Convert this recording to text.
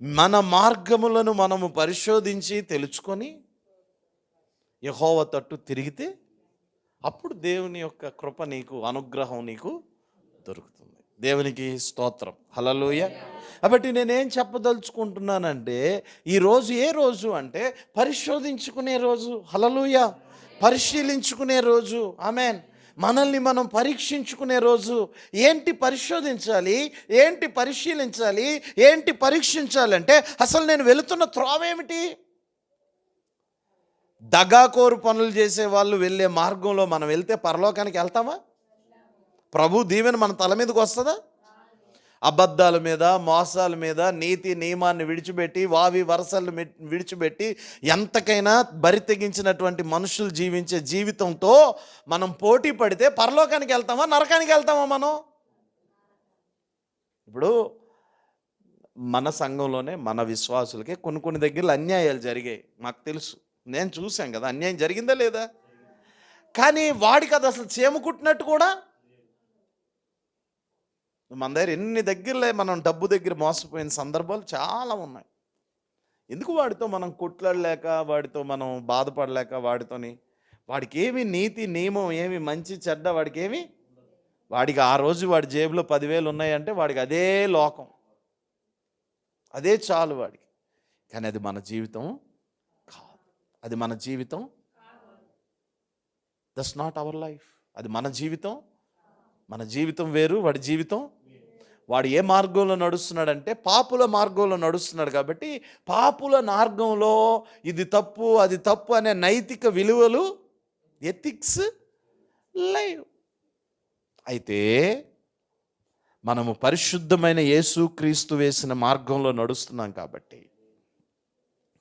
మన మార్గములను మనము పరిశోధించి తెలుసుకొని యెహోవా తట్టు తిరిగితే అప్పుడు దేవుని యొక్క కృప నీకు, అనుగ్రహం నీకు దొరుకుతుంది. దేవునికి స్తోత్రం, హల్లెలూయ. కాబట్టి నేనేం చెప్పదలుచుకుంటున్నానంటే, ఈరోజు ఏ రోజు అంటే పరిశోధించుకునే రోజు, హల్లెలూయ. పరిశీలించుకునే రోజు, ఆమేన్. మనల్ని మనం పరీక్షించుకునే రోజు. ఏంటి పరిశోధించాలి, ఏంటి పరిశీలించాలి, ఏంటి పరీక్షించాలంటే అసలు నేను వెళుతున్న త్రోవ ఏమిటి? దగాకోరు పనులు చేసే వాళ్ళు వెళ్ళే మార్గంలో మనం వెళ్తే పరలోకానికి వెళ్తామా? ప్రభు దీవెన మన తల మీదకి వస్తుందా? అబద్ధాల మీద, మోసాల మీద, నీతి నియమాన్ని విడిచిపెట్టి, వావి వరసలు విడిచిపెట్టి, ఎంతకైనా బరి తెగించినటువంటి మనుషులు జీవించే జీవితంతో మనం పోటీ పడితే పరలోకానికి వెళ్తామా, నరకానికి వెళ్తామా మనం? ఇప్పుడు మన సంఘంలోనే మన విశ్వాసులకే కొన్ని దగ్గరలో అన్యాయాలు జరిగాయి, మాకు తెలుసు. నేను చూశాం కదా, అన్యాయం జరిగిందా లేదా? కానీ వాడికి అది అసలు చీమ కుట్టినట్టు కూడా. మన దగ్గర ఎన్ని దగ్గరలే మనం డబ్బు దగ్గర మోసపోయిన సందర్భాలు చాలా ఉన్నాయి. ఎందుకు? వాడితో మనం కొట్లాడలేక, వాడితో మనం బాధపడలేక, వాడికి ఏమి నీతి నియమం, ఏమి మంచి చెడ్డ వాడికి ఆ రోజు వాడి జేబులో 10,000 ఉన్నాయంటే వాడికి అదే లోకం, అదే చాలు వాడికి. కానీ అది మన జీవితం కాదు, అది మన జీవితం. That's not our life. అది మన జీవితం వేరు, వాడి జీవితం. వాడు ఏ మార్గంలో నడుస్తున్నాడంటే పాపుల మార్గంలో నడుస్తున్నాడు. కాబట్టి పాపుల మార్గంలో ఇది తప్పు, అది తప్పు అనే నైతిక విలువలు, ఎథిక్స్ లేవు. అయితే మనము పరిశుద్ధమైన యేసుక్రీస్తు వేసిన మార్గంలో నడుస్తున్నాం కాబట్టి